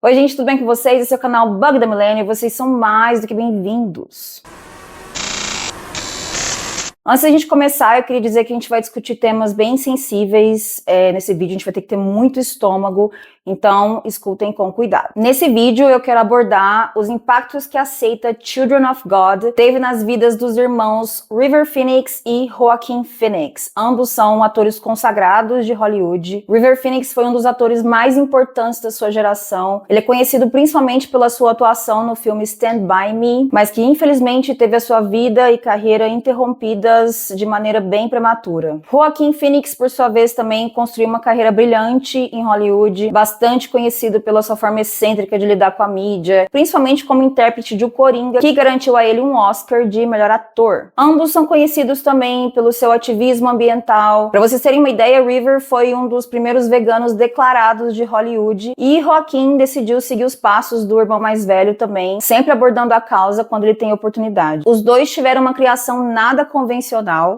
Oi gente, tudo bem com vocês? Esse é o canal Bug da Milênio e vocês são mais do que bem-vindos. Antes da gente começar, eu queria dizer que a gente vai discutir temas bem sensíveis nesse vídeo, a gente vai ter que ter muito estômago, então escutem com cuidado. Nesse vídeo eu quero abordar os impactos que a seita Children of God teve nas vidas dos irmãos River Phoenix e Joaquin Phoenix. Ambos são atores consagrados de Hollywood. River Phoenix foi um dos atores mais importantes da sua geração. Ele é conhecido principalmente pela sua atuação no filme Stand By Me, mas que infelizmente teve a sua vida e carreira interrompidas de maneira bem prematura. Joaquin Phoenix, por sua vez, também construiu uma carreira brilhante em Hollywood, bastante conhecido pela sua forma excêntrica de lidar com a mídia, principalmente como intérprete de O Coringa, que garantiu a ele um Oscar de melhor ator. Ambos são conhecidos também pelo seu ativismo ambiental. Para vocês terem uma ideia, River foi um dos primeiros veganos declarados de Hollywood e Joaquin decidiu seguir os passos do irmão mais velho também, sempre abordando a causa quando ele tem oportunidade. Os dois tiveram uma criação nada convencional.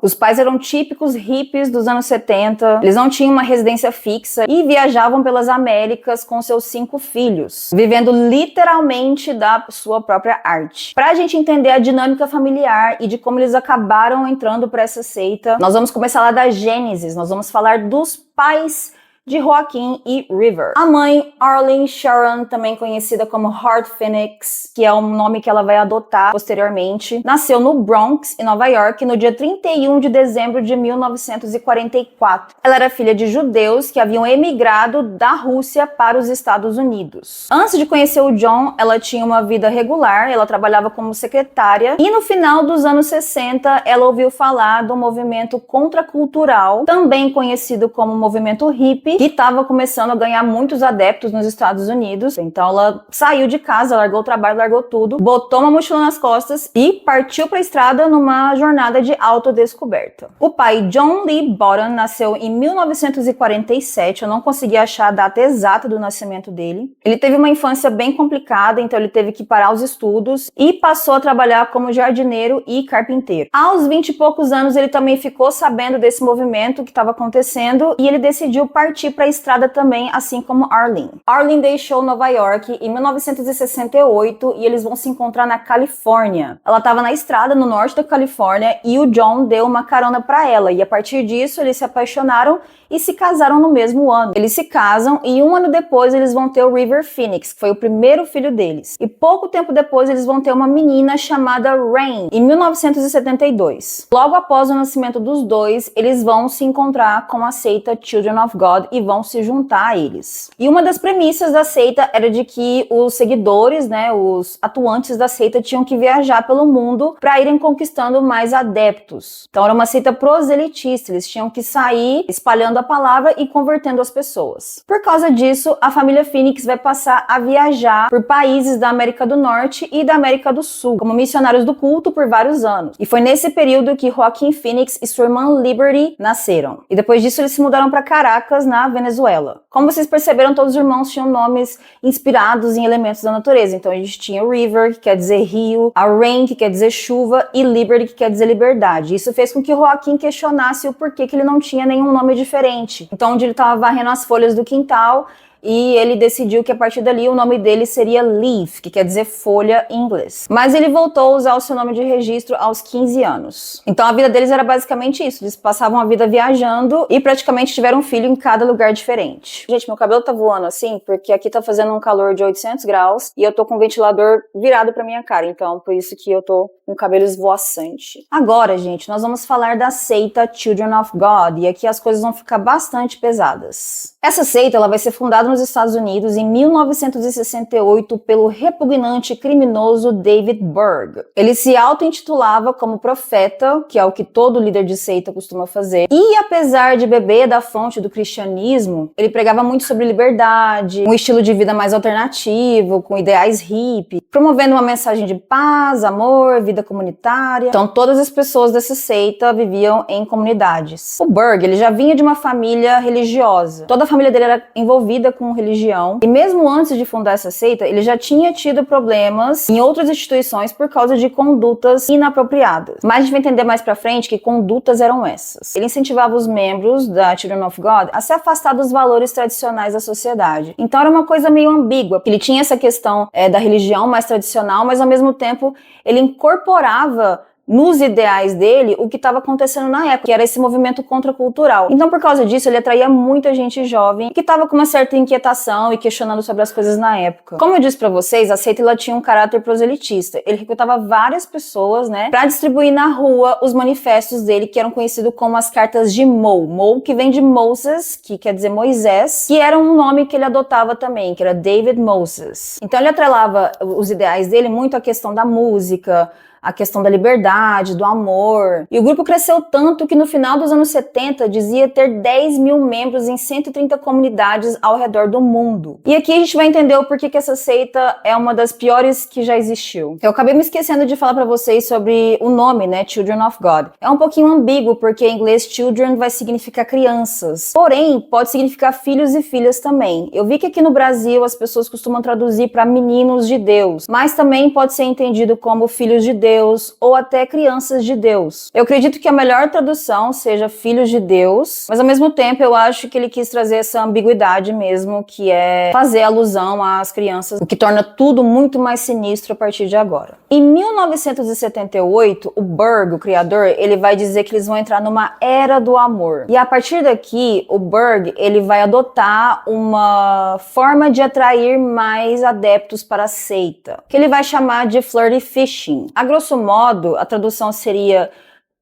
Os pais eram típicos hippies dos anos 70, eles não tinham uma residência fixa e viajavam pelas Américas com seus 5 filhos, vivendo literalmente da sua própria arte. Pra gente entender a dinâmica familiar e de como eles acabaram entrando para essa seita, nós vamos começar lá da Gênesis, nós vamos falar dos pais de Joaquin e River. A mãe, Arlene Sharon, também conhecida como Heart Phoenix, que é um nome que ela vai adotar posteriormente, nasceu no Bronx, em Nova York, no dia 31 de dezembro de 1944. Ela era filha de judeus que haviam emigrado da Rússia para os Estados Unidos. Antes de conhecer o John, ela tinha uma vida regular, ela trabalhava como secretária e no final dos anos 60, ela ouviu falar do movimento contracultural, também conhecido como movimento hippie, que estava começando a ganhar muitos adeptos nos Estados Unidos. Então ela saiu de casa, largou o trabalho, largou tudo, botou uma mochila nas costas e partiu para a estrada numa jornada de autodescoberta. O pai, John Lee Bottom, nasceu em 1947, eu não consegui achar a data exata do nascimento dele. Ele teve uma infância bem complicada, então ele teve que parar os estudos e passou a trabalhar como jardineiro e carpinteiro. Aos 20 e poucos anos ele também ficou sabendo desse movimento que estava acontecendo e ele decidiu partir para a estrada também, assim como Arlene. Arlene deixou Nova York em 1968 e eles vão se encontrar na Califórnia. Ela estava na estrada no norte da Califórnia e o John deu uma carona para ela e a partir disso eles se apaixonaram e se casaram no mesmo ano. Eles se casam e um ano depois eles vão ter o River Phoenix, que foi o primeiro filho deles. E pouco tempo depois eles vão ter uma menina chamada Rain, em 1972. Logo após o nascimento dos dois, eles vão se encontrar com a seita Children of God e vão se juntar a eles. E uma das premissas da seita era de que os seguidores, os atuantes da seita tinham que viajar pelo mundo para irem conquistando mais adeptos. Então era uma seita proselitista, eles tinham que sair espalhando a palavra e convertendo as pessoas. Por causa disso, a família Phoenix vai passar a viajar por países da América do Norte e da América do Sul, como missionários do culto por vários anos. E foi nesse período que Joaquin Phoenix e sua irmã Liberty nasceram. E depois disso eles se mudaram para Caracas, na Venezuela. Como vocês perceberam, todos os irmãos tinham nomes inspirados em elementos da natureza. Então a gente tinha o River, que quer dizer rio, a Rain, que quer dizer chuva, e Liberty, que quer dizer liberdade. Isso fez com que Joaquin questionasse o porquê que ele não tinha nenhum nome diferente. Então, onde ele estava varrendo as folhas do quintal, e ele decidiu que a partir dali o nome dele seria Leaf, que quer dizer folha em inglês. Mas ele voltou a usar o seu nome de registro aos 15 anos. Então a vida deles era basicamente isso, eles passavam a vida viajando e praticamente tiveram um filho em cada lugar diferente. Gente, meu cabelo tá voando assim porque aqui tá fazendo um calor de 800 graus e eu tô com o ventilador virado pra minha cara, então por isso que eu tô com o cabelo esvoaçante. Agora, gente, nós vamos falar da seita Children of God e aqui as coisas vão ficar bastante pesadas. Essa seita ela vai ser fundada nos Estados Unidos em 1968 pelo repugnante criminoso David Berg. Ele se auto-intitulava como profeta, que é o que todo líder de seita costuma fazer, e apesar de beber da fonte do cristianismo, ele pregava muito sobre liberdade, um estilo de vida mais alternativo, com ideais hippie. promovendo uma mensagem de paz, amor, vida comunitária. Então, todas as pessoas dessa seita viviam em comunidades. O Berg, ele já vinha de uma família religiosa. Toda a família dele era envolvida com religião. E mesmo antes de fundar essa seita, ele já tinha tido problemas em outras instituições por causa de condutas inapropriadas. Mas a gente vai entender mais pra frente que condutas eram essas. Ele incentivava os membros da Children of God a se afastar dos valores tradicionais da sociedade. Então, era uma coisa meio ambígua. Ele tinha essa questão da religião mais tradicional, mas ao mesmo tempo ele incorporava nos ideais dele o que estava acontecendo na época, que era esse movimento contracultural. Então, por causa disso, ele atraía muita gente jovem que estava com uma certa inquietação e questionando sobre as coisas na época. Como eu disse pra vocês, a seita ela tinha um caráter proselitista. Ele recrutava várias pessoas, né, pra distribuir na rua os manifestos dele, que eram conhecidos como as cartas de Mo. Mo, que vem de Moses, que quer dizer Moisés, que era um nome que ele adotava também, que era David Moses. Então, ele atrelava os ideais dele muito à questão da música, a questão da liberdade, do amor. E o grupo cresceu tanto que no final dos anos 70 dizia ter 10 mil membros em 130 comunidades ao redor do mundo. E aqui a gente vai entender o porquê que essa seita é uma das piores que já existiu. Eu acabei me esquecendo de falar pra vocês sobre o nome, né, Children of God. É um pouquinho ambíguo porque em inglês children vai significar crianças. Porém, pode significar filhos e filhas também. Eu vi que aqui no Brasil as pessoas costumam traduzir para meninos de Deus, mas também pode ser entendido como filhos de Deus ou até crianças de Deus. Eu acredito que a melhor tradução seja filhos de Deus, mas ao mesmo tempo eu acho que ele quis trazer essa ambiguidade mesmo, que é fazer alusão às crianças, o que torna tudo muito mais sinistro a partir de agora. Em 1978, o Berg, o criador, ele vai dizer que eles vão entrar numa era do amor. E a partir daqui, o Berg, ele vai adotar uma forma de atrair mais adeptos para a seita, que ele vai chamar de flirty fishing. A grosso modo, a tradução seria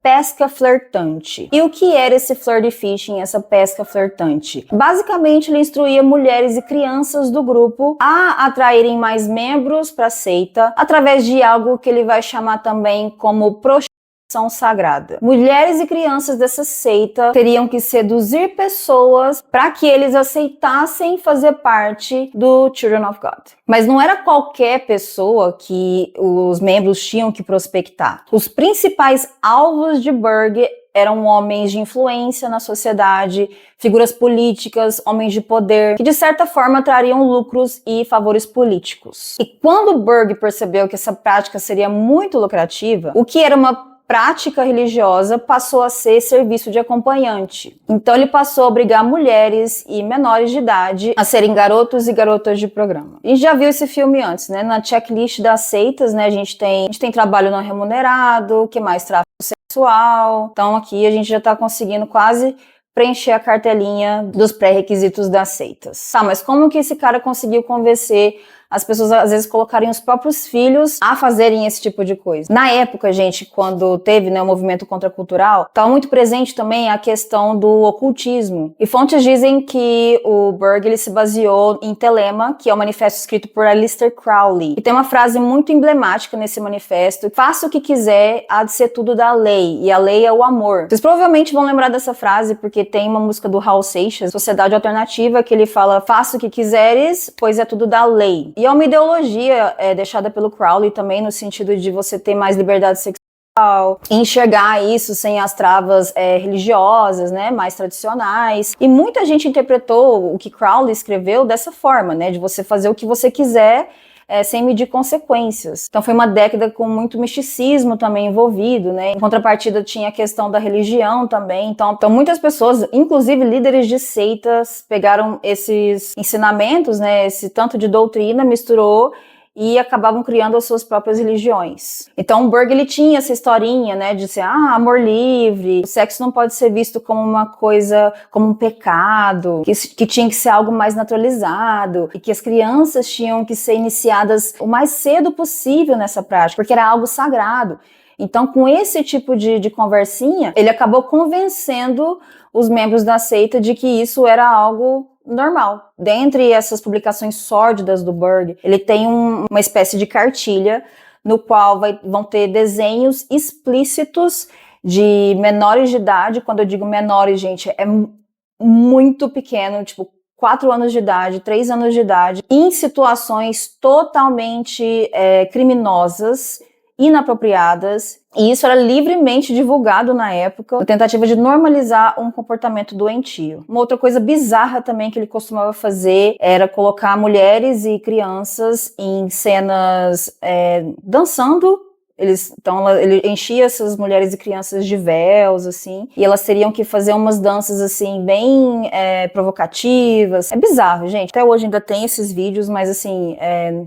pesca flertante. E o que era esse flirty fishing, essa pesca flertante? Basicamente, ele instruía mulheres e crianças do grupo a atraírem mais membros para a seita através de algo que ele vai chamar também como prostituição sagrada. Mulheres e crianças dessa seita teriam que seduzir pessoas para que eles aceitassem fazer parte do Children of God. Mas não era qualquer pessoa que os membros tinham que prospectar. Os principais alvos de Berg eram homens de influência na sociedade, figuras políticas, homens de poder, que de certa forma trariam lucros e favores políticos. E quando Berg percebeu que essa prática seria muito lucrativa, o que era uma prática religiosa passou a ser serviço de acompanhante. Então ele passou a obrigar mulheres e menores de idade a serem garotos e garotas de programa. A gente já viu esse filme antes, né? Na checklist das seitas, né? A gente tem trabalho não remunerado, o que mais? Tráfico sexual. Então aqui a gente já tá conseguindo quase preencher a cartelinha dos pré-requisitos das seitas. Tá, mas como que esse cara conseguiu convencer as pessoas, às vezes, colocarem os próprios filhos a fazerem esse tipo de coisa? Na época, gente, quando teve, né, o movimento contracultural, estava muito presente também a questão do ocultismo. E fontes dizem que o Berg, ele se baseou em Telema, que é um manifesto escrito por Aleister Crowley. E tem uma frase muito emblemática nesse manifesto: faça o que quiser, há de ser tudo da lei, e a lei é o amor. Vocês provavelmente vão lembrar dessa frase, porque tem uma música do Raul Seixas, Sociedade Alternativa, que ele fala: faça o que quiseres, pois é tudo da lei. E é uma ideologia deixada pelo Crowley também, no sentido de você ter mais liberdade sexual, enxergar isso sem as travas religiosas, né, mais tradicionais. E muita gente interpretou o que Crowley escreveu dessa forma, né, de você fazer o que você quiser, sem medir consequências. Então foi uma década com muito misticismo também envolvido, né? Em contrapartida tinha a questão da religião também. Então muitas pessoas, inclusive líderes de seitas, pegaram esses ensinamentos, né? Esse tanto de doutrina, misturou e acabavam criando as suas próprias religiões. Então o Berg, ele tinha essa historinha, né, de ser, amor livre, o sexo não pode ser visto como uma coisa, como um pecado, que tinha que ser algo mais naturalizado, e que as crianças tinham que ser iniciadas o mais cedo possível nessa prática, porque era algo sagrado. Então, com esse tipo de conversinha, ele acabou convencendo os membros da seita de que isso era algo normal. Dentre essas publicações sórdidas do Berg, ele tem uma espécie de cartilha no qual vão ter desenhos explícitos de menores de idade. Quando eu digo menores, gente, é muito pequeno, tipo 4 anos de idade, 3 anos de idade, em situações totalmente criminosas, inapropriadas, e isso era livremente divulgado na época, na tentativa de normalizar um comportamento doentio. Uma outra coisa bizarra também que ele costumava fazer era colocar mulheres e crianças em cenas dançando. Ele enchia essas mulheres e crianças de véus, assim, e elas teriam que fazer umas danças, assim, bem provocativas. É bizarro, gente. Até hoje ainda tem esses vídeos, mas, assim,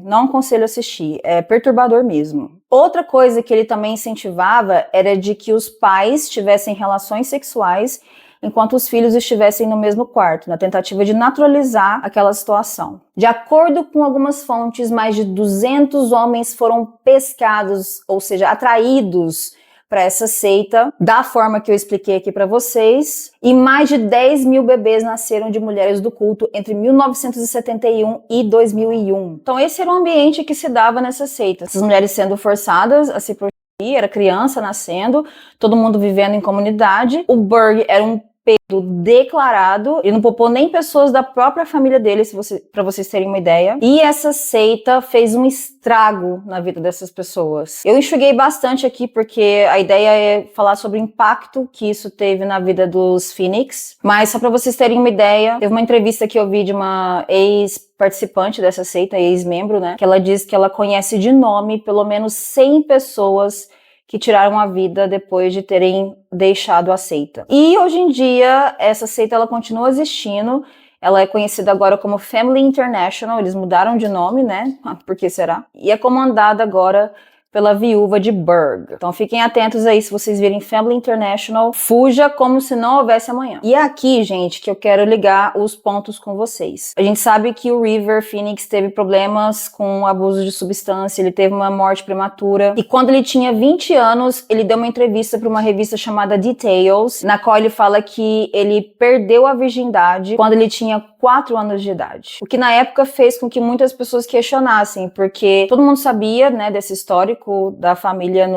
não aconselho assistir. É perturbador mesmo. Outra coisa que ele também incentivava era de que os pais tivessem relações sexuais enquanto os filhos estivessem no mesmo quarto, na tentativa de naturalizar aquela situação. De acordo com algumas fontes, mais de 200 homens foram pescados, ou seja, atraídos para essa seita, da forma que eu expliquei aqui para vocês, e mais de 10 mil bebês nasceram de mulheres do culto entre 1971 e 2001. Então esse era o ambiente que se dava nessa seita. Essas mulheres sendo forçadas a se prostituir, era criança nascendo, todo mundo vivendo em comunidade. O Berg era um pedo declarado, ele não poupou nem pessoas da própria família dele, para vocês terem uma ideia. E essa seita fez um estrago na vida dessas pessoas. Eu enxuguei bastante aqui porque a ideia é falar sobre o impacto que isso teve na vida dos Phoenix, mas só para vocês terem uma ideia, teve uma entrevista que eu vi de uma ex-participante dessa seita, ex-membro, né, que ela diz que ela conhece de nome pelo menos 100 pessoas que tiraram a vida depois de terem deixado a seita. E hoje em dia, essa seita ela continua existindo, ela é conhecida agora como Family International, eles mudaram de nome, né? Por que será? E é comandada agora pela viúva de Berg. Então fiquem atentos aí, se vocês virem Family International, fuja como se não houvesse amanhã. E é aqui, gente, que eu quero ligar os pontos com vocês. A gente sabe que o River Phoenix teve problemas com abuso de substância, ele teve uma morte prematura, e quando ele tinha 20 anos, ele deu uma entrevista para uma revista chamada Details, na qual ele fala que ele perdeu a virgindade quando ele tinha 4 anos de idade. O que na época fez com que muitas pessoas questionassem, porque todo mundo sabia, né, desse histórico da família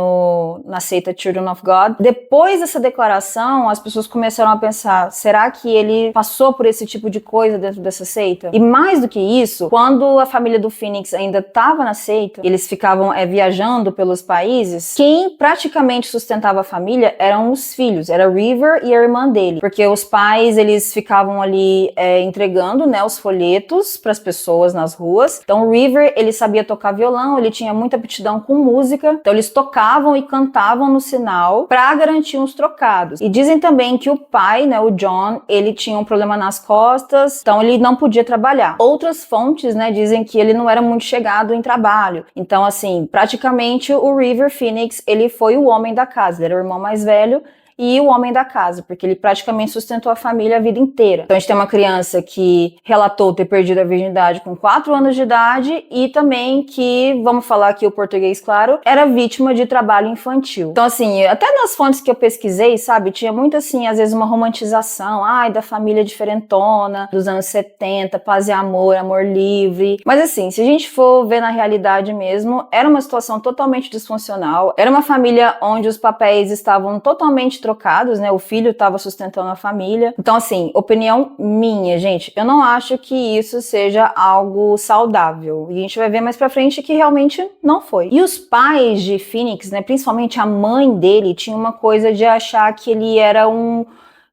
na seita Children of God. Depois dessa declaração, as pessoas começaram a pensar, será que ele passou por esse tipo de coisa dentro dessa seita? E mais do que isso, quando a família do Phoenix ainda estava na seita, eles ficavam viajando pelos países, quem praticamente sustentava a família eram os filhos, era River e a irmã dele, porque os pais, eles ficavam ali entregando, né, os folhetos para as pessoas nas ruas. Então o River, ele sabia tocar violão, ele tinha muita aptidão com música, então eles tocavam e cantavam no sinal para garantir uns trocados. E dizem também que o pai, né, o John, ele tinha um problema nas costas, então ele não podia trabalhar. Outras fontes, né, dizem que ele não era muito chegado em trabalho. Então, assim, praticamente o River Phoenix, ele foi o homem da casa, ele era o irmão mais velho e o homem da casa, porque ele praticamente sustentou a família a vida inteira. Então a gente tem uma criança que relatou ter perdido a virgindade com 4 anos de idade e também que, vamos falar aqui o português claro, era vítima de trabalho infantil. Então assim, até nas fontes que eu pesquisei, sabe, tinha muito assim, às vezes uma romantização, da família diferentona, dos anos 70, paz e amor, amor livre. Mas assim, se a gente for ver na realidade mesmo, era uma situação totalmente disfuncional, era uma família onde os papéis estavam totalmente trocados, né? O filho estava sustentando a família. Então, assim, opinião minha, gente, eu não acho que isso seja algo saudável. E a gente vai ver mais pra frente que realmente não foi. E os pais de Phoenix, né? Principalmente a mãe dele, tinha uma coisa de achar que ele era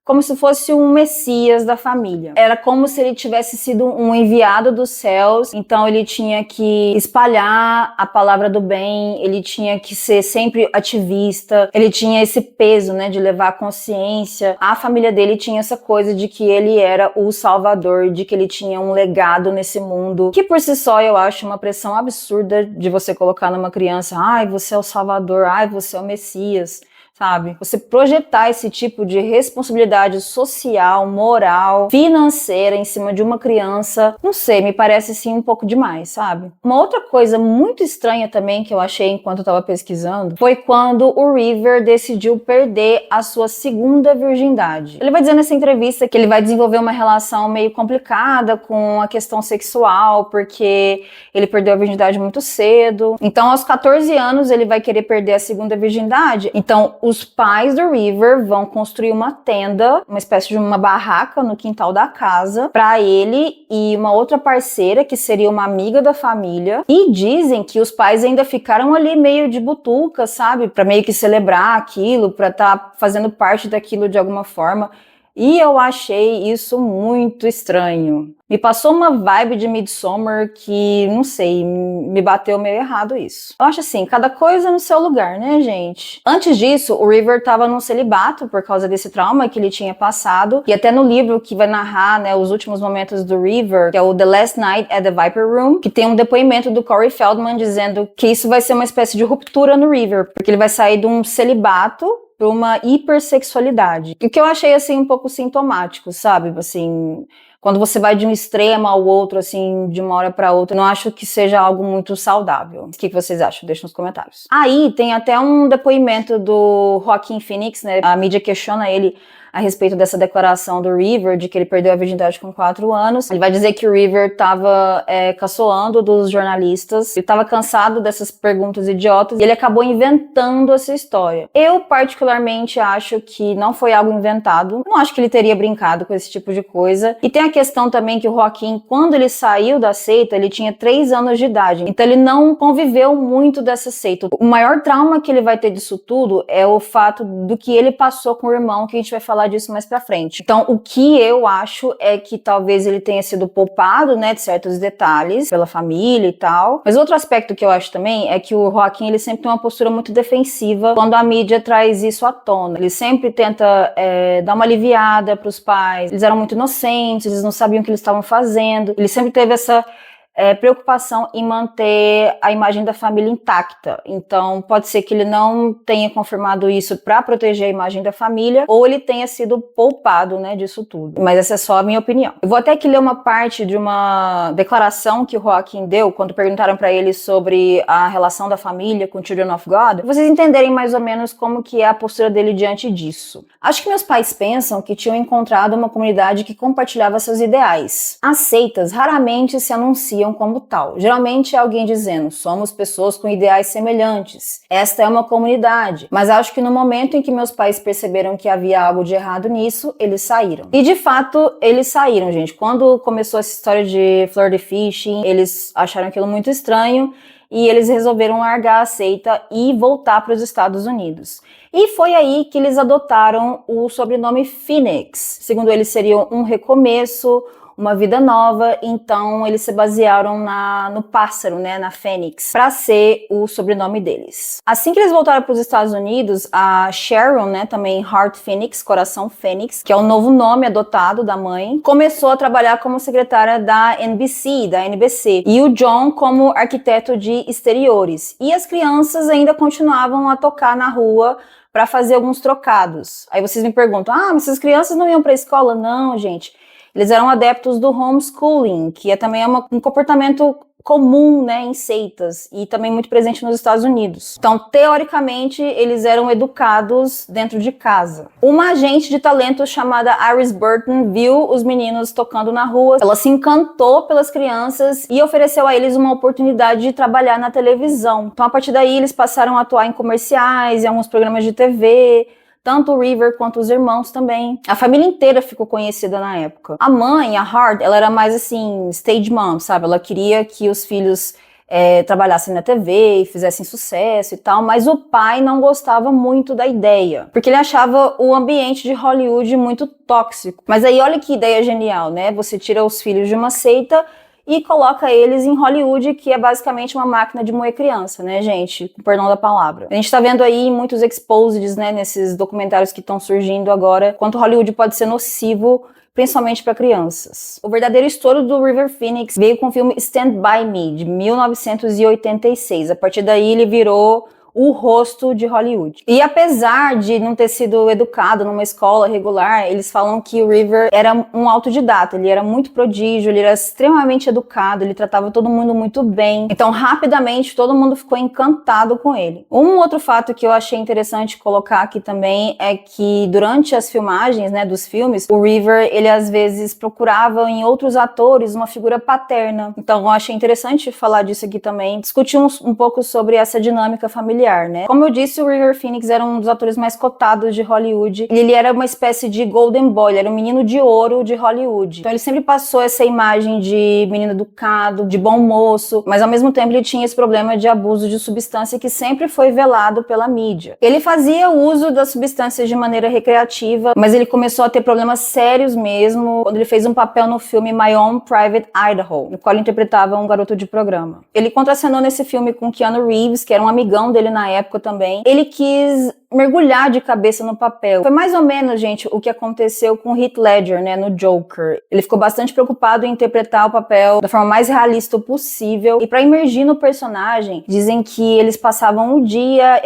como se fosse um messias da família. Era como se ele tivesse sido um enviado dos céus, então ele tinha que espalhar a palavra do bem, ele tinha que ser sempre ativista, ele tinha esse peso, né, de levar a consciência. A família dele tinha essa coisa de que ele era o salvador, de que ele tinha um legado nesse mundo, que por si só eu acho uma pressão absurda de você colocar numa criança, você é o salvador, você é o messias. Sabe? Você projetar esse tipo de responsabilidade social, moral, financeira em cima de uma criança, não sei, me parece sim um pouco demais, sabe? Uma outra coisa muito estranha também que eu achei enquanto eu tava pesquisando foi quando o River decidiu perder a sua segunda virgindade. Ele vai dizer nessa entrevista que ele vai desenvolver uma relação meio complicada com a questão sexual, porque ele perdeu a virgindade muito cedo. Então, aos 14 anos, ele vai querer perder a segunda virgindade. Então, os pais do River vão construir uma tenda, uma espécie de uma barraca no quintal da casa, para ele e uma outra parceira, que seria uma amiga da família. E dizem que os pais ainda ficaram ali meio de butuca, sabe? Para meio que celebrar aquilo, para estar fazendo parte daquilo de alguma forma. E eu achei isso muito estranho. Me passou uma vibe de Midsommar que, não sei, me bateu meio errado isso. Eu acho assim, cada coisa no seu lugar, né, gente? Antes disso, o River tava num celibato por causa desse trauma que ele tinha passado. E até no livro que vai narrar, né, os últimos momentos do River, que é o The Last Night at the Viper Room, que tem um depoimento do Corey Feldman dizendo que isso vai ser uma espécie de ruptura no River, porque ele vai sair de um celibato para uma hipersexualidade. O que eu achei, assim, um pouco sintomático, sabe? Assim, quando você vai de um extremo ao outro, assim, de uma hora para outra, não acho que seja algo muito saudável. O que vocês acham? Deixa nos comentários. Aí tem até um depoimento do Joaquin Phoenix, né? A mídia questiona ele a respeito dessa declaração do River, de que ele perdeu a virgindade com 4 anos. Ele vai dizer que o River estava caçoando dos jornalistas, ele estava cansado dessas perguntas idiotas, e ele acabou inventando essa história. Eu, particularmente, acho que não foi algo inventado, não acho que ele teria brincado com esse tipo de coisa. E tem a questão também que o Joaquin, quando ele saiu da seita, ele tinha 3 anos de idade, então ele não conviveu muito dessa seita. O maior trauma que ele vai ter disso tudo é o fato do que ele passou com o irmão, que a gente vai falar disso mais pra frente. Então, o que eu acho é que talvez ele tenha sido poupado, né, de certos detalhes pela família e tal. Mas outro aspecto que eu acho também é que o Joaquin, ele sempre tem uma postura muito defensiva quando a mídia traz isso à tona. Ele sempre tenta dar uma aliviada pros pais. Eles eram muito inocentes, eles não sabiam o que eles estavam fazendo. Ele sempre teve essa preocupação em manter a imagem da família intacta. Então, pode ser que ele não tenha confirmado isso para proteger a imagem da família, ou ele tenha sido poupado, né, disso tudo. Mas essa é só a minha opinião. Eu vou até aqui ler uma parte de uma declaração que o Joaquin deu quando perguntaram para ele sobre a relação da família com Children of God, pra vocês entenderem mais ou menos como que é a postura dele diante disso. Acho que meus pais pensam que tinham encontrado uma comunidade que compartilhava seus ideais. As seitas raramente se anunciam como tal. Geralmente é alguém dizendo, somos pessoas com ideais semelhantes. Esta é uma comunidade. Mas acho que no momento em que meus pais perceberam que havia algo de errado nisso, eles saíram. E de fato, eles saíram, gente. Quando começou essa história de Flirty Fishing, eles acharam aquilo muito estranho e eles resolveram largar a seita e voltar para os Estados Unidos. E foi aí que eles adotaram o sobrenome Phoenix. Segundo eles, seria um recomeço, uma vida nova, então eles se basearam no pássaro, né, na Fênix, para ser o sobrenome deles. Assim que eles voltaram para os Estados Unidos, a Sharon, né, também Heart Phoenix, Coração Fênix, que é o novo nome adotado da mãe, começou a trabalhar como secretária da NBC, e o John como arquiteto de exteriores. E as crianças ainda continuavam a tocar na rua para fazer alguns trocados. Aí vocês me perguntam, mas essas crianças não iam para a escola? Não, gente. Eles eram adeptos do homeschooling, que também é um comportamento comum, né, em seitas e também muito presente nos Estados Unidos. Então, teoricamente, eles eram educados dentro de casa. Uma agente de talento chamada Iris Burton viu os meninos tocando na rua, ela se encantou pelas crianças e ofereceu a eles uma oportunidade de trabalhar na televisão. Então, a partir daí, eles passaram a atuar em comerciais, em alguns programas de TV, tanto o River quanto os irmãos também. A família inteira ficou conhecida na época. A mãe, a Heart, ela era mais assim, stage mom, sabe? Ela queria que os filhos trabalhassem na TV e fizessem sucesso e tal, mas o pai não gostava muito da ideia, porque ele achava o ambiente de Hollywood muito tóxico. Mas aí olha que ideia genial, né? Você tira os filhos de uma seita e coloca eles em Hollywood, que é basicamente uma máquina de moer criança, né, gente? Com perdão da palavra. A gente tá vendo aí muitos exposeds, né, nesses documentários que estão surgindo agora, quanto Hollywood pode ser nocivo, principalmente para crianças. O verdadeiro estouro do River Phoenix veio com o filme Stand By Me, de 1986. A partir daí ele virou o rosto de Hollywood. E apesar de não ter sido educado numa escola regular, eles falam que o River era um autodidata, ele era muito prodígio, ele era extremamente educado, ele tratava todo mundo muito bem. Então, rapidamente, todo mundo ficou encantado com ele. Um outro fato que eu achei interessante colocar aqui também é que durante as filmagens, né, dos filmes, o River, ele às vezes procurava em outros atores uma figura paterna. Então, eu achei interessante falar disso aqui também, discutir um pouco sobre essa dinâmica familiar. familiar, né? Como eu disse, o River Phoenix era um dos atores mais cotados de Hollywood. Ele era uma espécie de golden boy, ele era um menino de ouro de Hollywood. Então ele sempre passou essa imagem de menino educado, de bom moço, mas ao mesmo tempo ele tinha esse problema de abuso de substância que sempre foi velado pela mídia. Ele fazia uso das substâncias de maneira recreativa, mas ele começou a ter problemas sérios mesmo quando ele fez um papel no filme My Own Private Idaho, no qual ele interpretava um garoto de programa. Ele contracenou nesse filme com Keanu Reeves, que era um amigão dele na época também. Ele quis mergulhar de cabeça no papel. Foi mais ou menos, gente, o que aconteceu com Heath Ledger, né, no Joker. Ele ficou bastante preocupado em interpretar o papel da forma mais realista possível, e para imergir no personagem, dizem que eles passavam o dia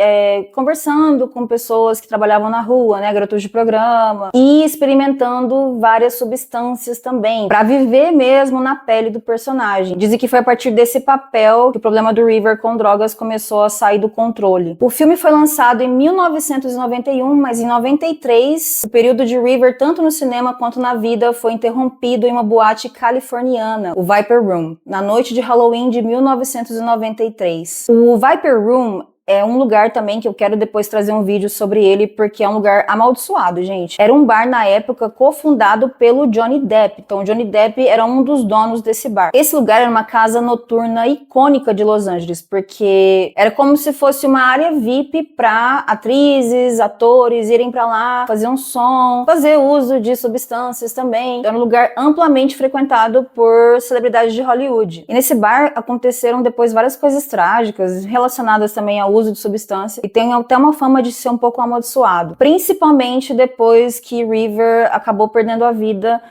conversando com pessoas que trabalhavam na rua, né, garotos de programa, e experimentando várias substâncias também, para viver mesmo na pele do personagem. Dizem que foi a partir desse papel que o problema do River com drogas começou a sair do controle. O filme foi lançado em 1991, mas em 93, o período de River, tanto no cinema quanto na vida, foi interrompido em uma boate californiana, o Viper Room, na noite de Halloween de 1993. O Viper Room é um lugar também que eu quero depois trazer um vídeo sobre ele, porque é um lugar amaldiçoado, gente. Era um bar na época cofundado pelo Johnny Depp. Então, o Johnny Depp era um dos donos desse bar. Esse lugar era uma casa noturna icônica de Los Angeles, porque era como se fosse uma área VIP para atrizes, atores irem para lá, fazer um som, fazer uso de substâncias também. Era um lugar amplamente frequentado por celebridades de Hollywood. E nesse bar aconteceram depois várias coisas trágicas relacionadas também ao uso de substância, e tem até uma fama de ser um pouco amaldiçoado, principalmente depois que River acabou perdendo a vida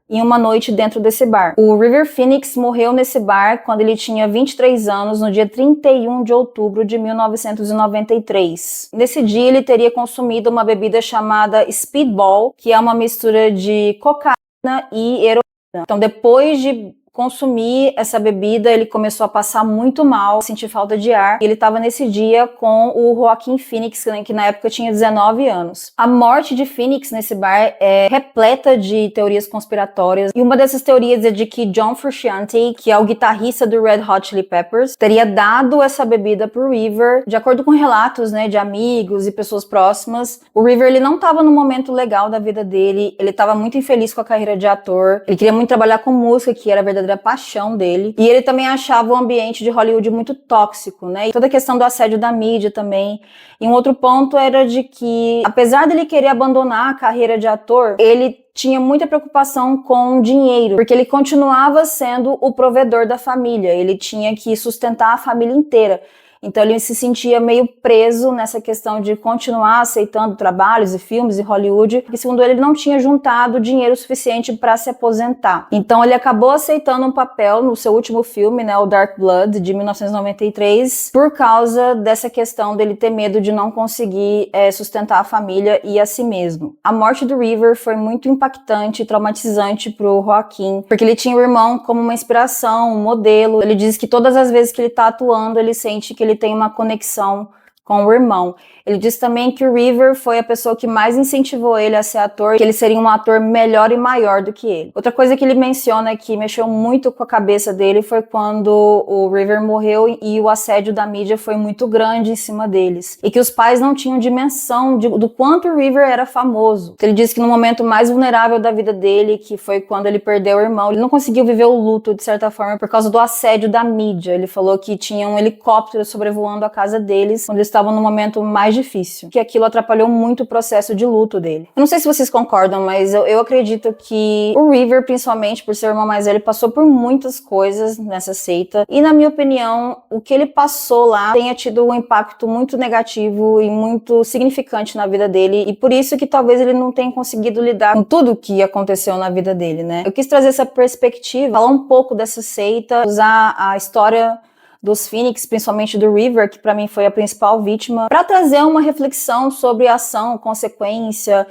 em uma noite dentro desse bar. O River Phoenix morreu nesse bar quando ele tinha 23 anos, no dia 31 de outubro de 1993. Nesse dia ele teria consumido uma bebida chamada Speedball, que é uma mistura de cocaína e heroína. Então, depois de consumir essa bebida, ele começou a passar muito mal, sentir falta de ar, e ele estava nesse dia com o Joaquin Phoenix, que na época tinha 19 anos. A morte de Phoenix nesse bar é repleta de teorias conspiratórias, e uma dessas teorias é de que John Frusciante, que é o guitarrista do Red Hot Chili Peppers, teria dado essa bebida pro River. De acordo com relatos, né, de amigos e pessoas próximas, o River, ele não estava no momento legal da vida dele, ele estava muito infeliz com a carreira de ator, ele queria muito trabalhar com música, que era a verdadeira paixão dele, e ele também achava o ambiente de Hollywood muito tóxico, né, e toda a questão do assédio da mídia também. E um outro ponto era de que, apesar dele querer abandonar a carreira de ator, ele tinha muita preocupação com dinheiro, porque ele continuava sendo o provedor da família, ele tinha que sustentar a família inteira. Então ele se sentia meio preso nessa questão de continuar aceitando trabalhos e filmes em Hollywood, porque segundo ele não tinha juntado dinheiro suficiente para se aposentar. Então ele acabou aceitando um papel no seu último filme, né, o Dark Blood, de 1993, por causa dessa questão dele ter medo de não conseguir sustentar a família e a si mesmo. A morte do River foi muito impactante e traumatizante pro Joaquin, porque ele tinha o irmão como uma inspiração, um modelo. Ele diz que todas as vezes que ele tá atuando, ele sente que ele tem uma conexão com o irmão. Ele diz também que o River foi a pessoa que mais incentivou ele a ser ator, que ele seria um ator melhor e maior do que ele. Outra coisa que ele menciona que mexeu muito com a cabeça dele foi quando o River morreu e o assédio da mídia foi muito grande em cima deles. E que os pais não tinham dimensão do quanto o River era famoso. Ele disse que no momento mais vulnerável da vida dele, que foi quando ele perdeu o irmão, ele não conseguiu viver o luto de certa forma por causa do assédio da mídia. Ele falou que tinha um helicóptero sobrevoando a casa deles quando eles estavam no momento mais difícil, que aquilo atrapalhou muito o processo de luto dele. Eu não sei se vocês concordam, mas eu acredito que o River, principalmente por ser o irmão mais velho, passou por muitas coisas nessa seita, e na minha opinião, o que ele passou lá tenha tido um impacto muito negativo e muito significante na vida dele, e por isso que talvez ele não tenha conseguido lidar com tudo que aconteceu na vida dele, né? Eu quis trazer essa perspectiva, falar um pouco dessa seita, usar a história dos Phoenix, principalmente do River, que para mim foi a principal vítima, para trazer uma reflexão sobre ação, consequência,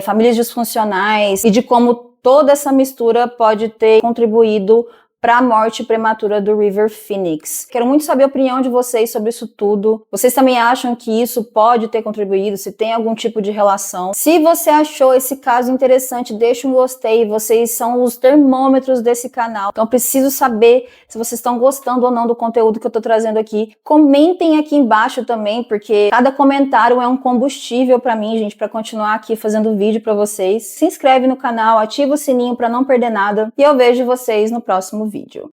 famílias disfuncionais, e de como toda essa mistura pode ter contribuído para a morte prematura do River Phoenix. Quero muito saber a opinião de vocês sobre isso tudo. Vocês também acham que isso pode ter contribuído, se tem algum tipo de relação? Se você achou esse caso interessante, deixa um gostei. Vocês são os termômetros desse canal. Então preciso saber se vocês estão gostando ou não do conteúdo que eu tô trazendo aqui. Comentem aqui embaixo também, porque cada comentário é um combustível para mim, gente, para continuar aqui fazendo vídeo para vocês. Se inscreve no canal, ativa o sininho para não perder nada e eu vejo vocês no próximo vídeo.